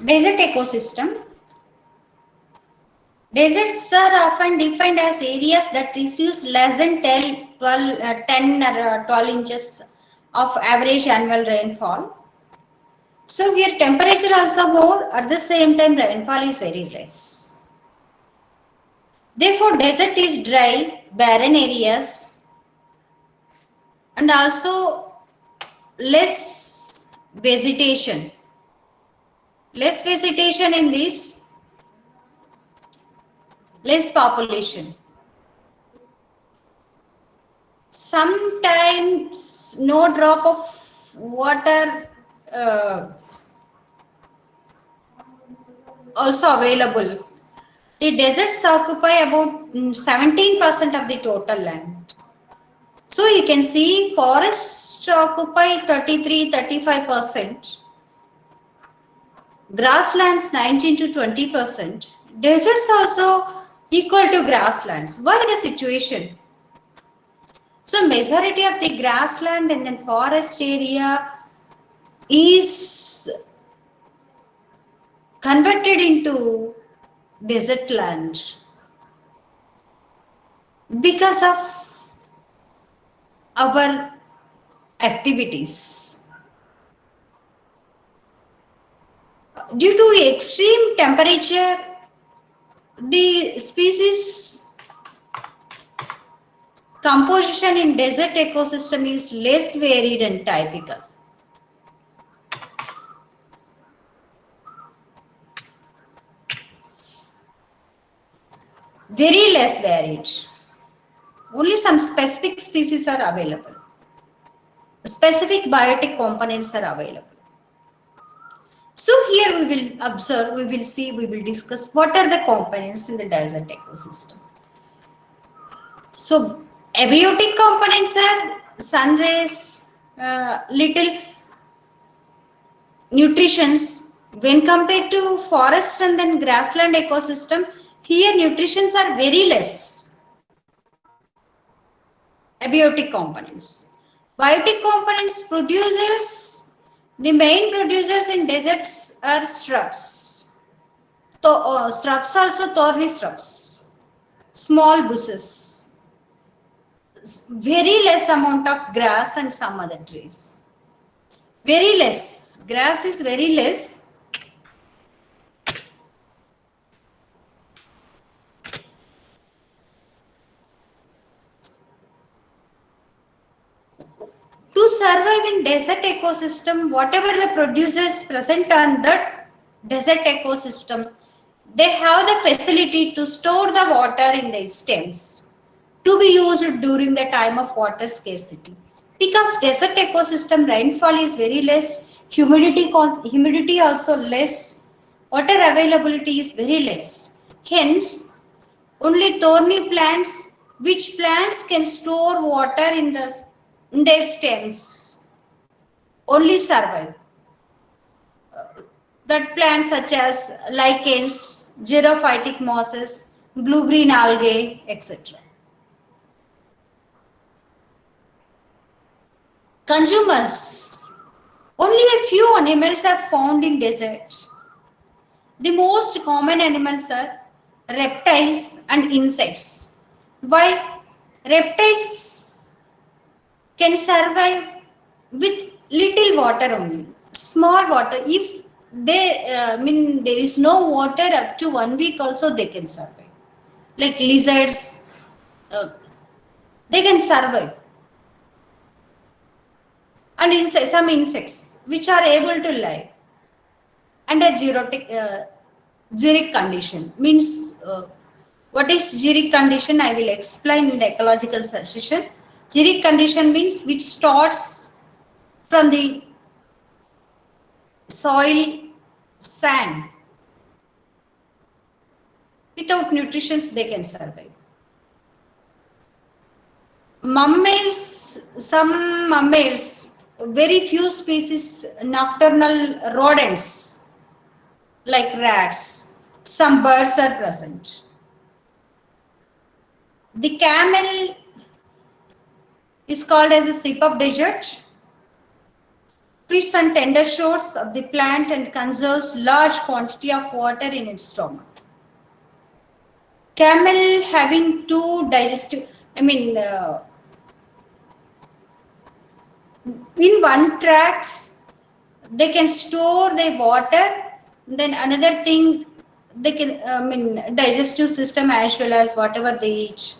Desert ecosystem. Deserts are often defined as areas that receives less than 10 or 12 inches of average annual rainfall. So here temperature also more, at the same time rainfall is very less. Therefore desert is dry, barren areas and also less vegetation. Less vegetation in this, less population. Sometimes no drop of water also available. The deserts occupy about 17% of the total land. So you can see forests occupy 33-35%, grasslands 19 to 20%, deserts also equal to grasslands. Why the situation? So majority of the grassland and then forest area is converted into desert land because of our activities. Due to extreme temperature, the species composition in desert ecosystem is less varied and typical. Very less varied. Only some specific species are available. Specific biotic components are available. So here we will observe, we will see, we will discuss what are the components in the desert ecosystem. So abiotic components are sun rays, little nutritions. When compared to forest and then grassland ecosystem, here nutritions are very less. Abiotic components. Biotic components producers, the main producers in deserts are shrubs. Shrubs also thorny shrubs, small bushes, very less amount of grass and some other trees. Very less. Grass is very less. To survive in desert ecosystem, whatever the producers present on that desert ecosystem, they have the facility to store the water in their stems to be used during the time of water scarcity. Because desert ecosystem rainfall is very less, humidity also less, water availability is very less. Hence, only thorny plants, which plants can store water in their stems, only survive. That plants such as lichens, xerophytic mosses, blue-green algae, etc. Consumers. Only a few animals are found in deserts. The most common animals are reptiles and insects. Why? Reptiles can survive with little water only, small water. If they, mean there is no water up to 1 week also they can survive. Like lizards, uh, they can survive. And some insects which are able to live under xeric condition. Means what is xeric condition? I will explain in the ecological session. Xeric condition means which starts from the soil, sand. Without nutrition, they can survive. Mammals, some mammals, very few species, nocturnal rodents like rats, some birds are present. The camel is called as a sheep of desert. feeds on tender shoots of the plant and conserves large quantity of water in its stomach. Camel having two digestive, in one track they can store the water, then another thing they can digestive system as well as whatever they eat,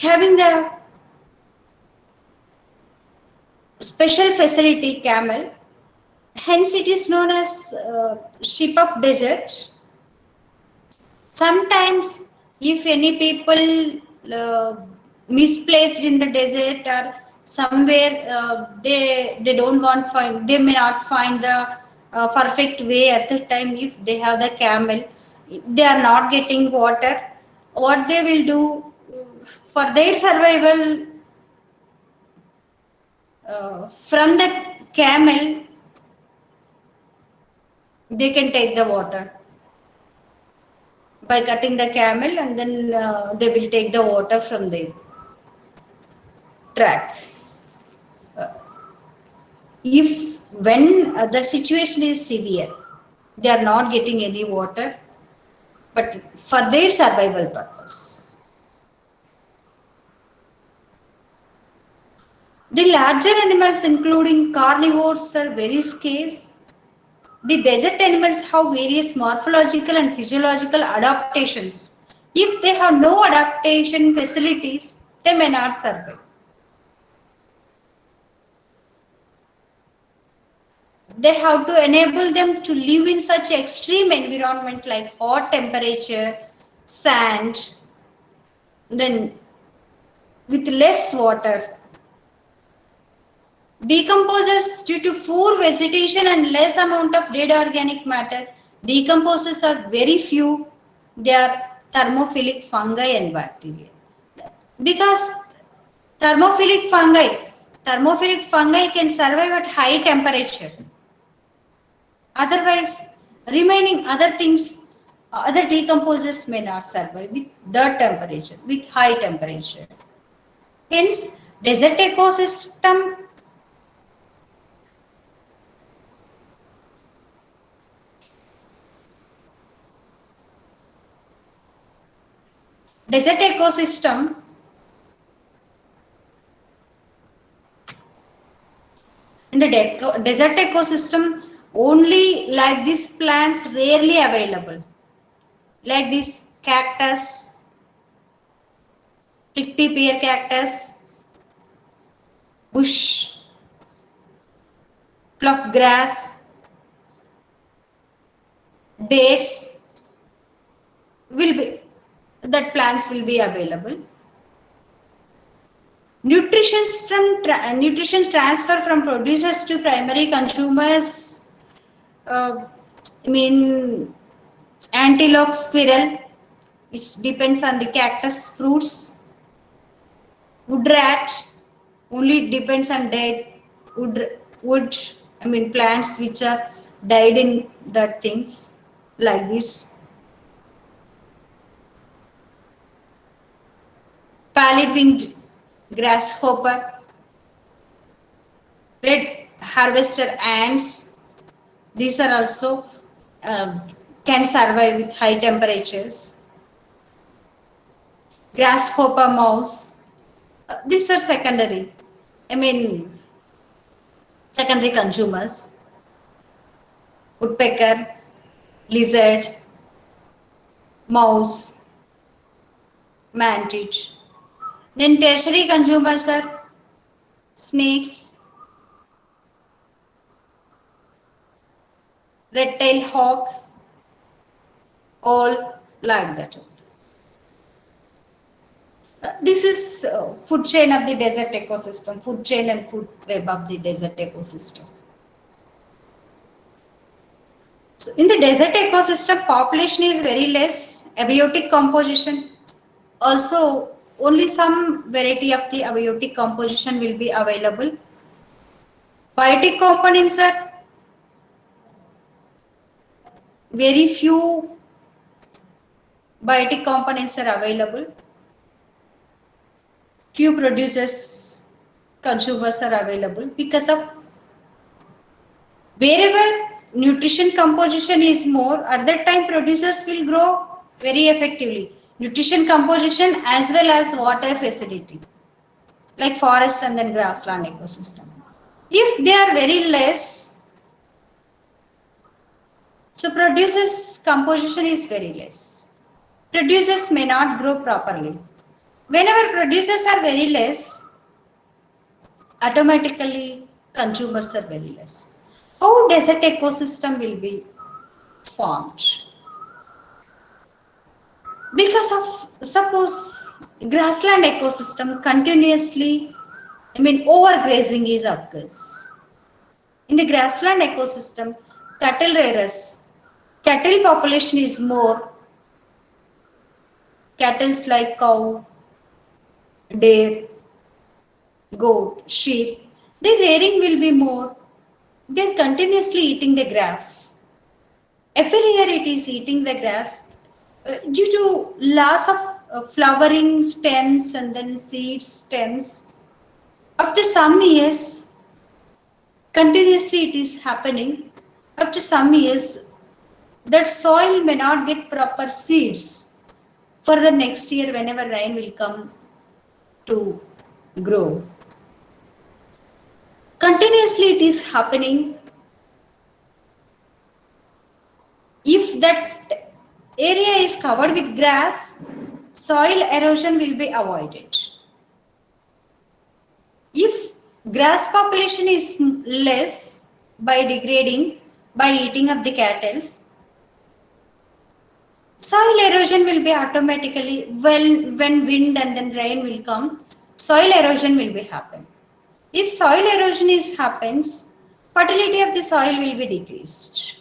having the special facility camel, hence it is known as sheep of desert. Sometimes if any people misplaced in the desert or somewhere, they don't want find, they may not find the perfect way at the time. If they have the camel, they are not getting water, what they will do for their survival, from the camel they can take the water by cutting the camel, and then they will take the water from the track. If when the situation is severe, they are not getting any water, but for their survival purpose. The larger animals including carnivores are very scarce. The desert animals have various morphological and physiological adaptations. If they have no adaptation facilities, they may not survive. They have to enable them to live in such extreme environment like hot temperature, sand, then with less water. Decomposes due to poor vegetation and less amount of dead organic matter. Decomposes are very few. They are thermophilic fungi and bacteria. Because thermophilic fungi can survive at high temperature. Otherwise, remaining other things, other decomposers may not survive with the temperature, with high temperature. Hence, desert ecosystem in the desert ecosystem, only like these plants rarely available, like this cactus, prickly pear cactus, bush, fluff grass, dates will be, that plants will be available. Nutrition transfer from producers to primary consumers, antelope, squirrel, which depends on the cactus fruits. Wood rat only depends on dead wood, plants which are died in that things like this. Pallid winged grasshopper, red harvester ants, these are also can survive with high temperatures. Grasshopper mouse, these are secondary consumers. Woodpecker, lizard, mouse, mantid. Then tertiary consumers are snakes, red-tailed hawk, all like that. This is food chain of the desert ecosystem, food chain and food web of the desert ecosystem. So in the desert ecosystem, population is very less, abiotic composition. Also, only some variety of the abiotic composition will be available. Biotic components are very few. Biotic components are available. Few producers, consumers are available because of Wherever nutrition composition is more, at that time producers will grow very effectively. Nutrition composition as well as water facility, like forest and then grassland ecosystem. If they are very less, so producers composition is very less. Producers may not grow properly. Whenever producers are very less, automatically consumers are very less. How desert ecosystem will be formed? Because of, suppose grassland ecosystem continuously, overgrazing is occurs. In the grassland ecosystem, cattle rearers, cattle population is more, cattle like cow, deer, goat, sheep, their rearing will be more. They are continuously eating the grass. Every year it is eating the grass due to loss of flowering stems and then seeds stems. After some years, continuously it is happening. After some years, that soil may not get proper seeds for the next year whenever rain will come to grow. Continuously it is happening. If that area is covered with grass, soil erosion will be avoided. If grass population is less by degrading, by eating up the cattle, soil erosion will be automatically, when wind and then rain will come, soil erosion will be happen. If soil erosion happens, fertility of the soil will be decreased.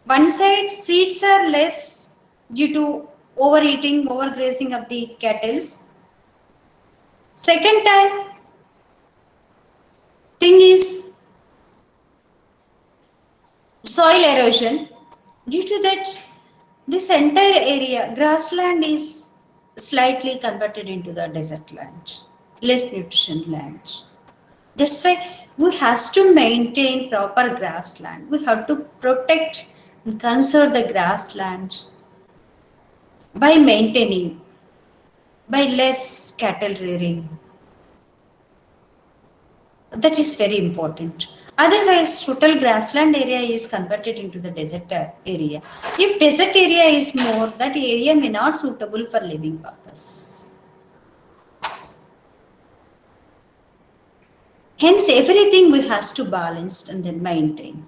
One side, seeds are less due to overeating, overgrazing of the cattle. Second thing is soil erosion. Due to that, this entire area, grassland is slightly converted into the desert land, less nutrition land. That's why we have to maintain proper grassland. We have to protect and conserve the grassland by maintaining, by less cattle rearing. That is very important. Otherwise, total grassland area is converted into the desert area. If desert area is more, that area may not suitable for living purpose. Hence, everything we have to balance and then maintain.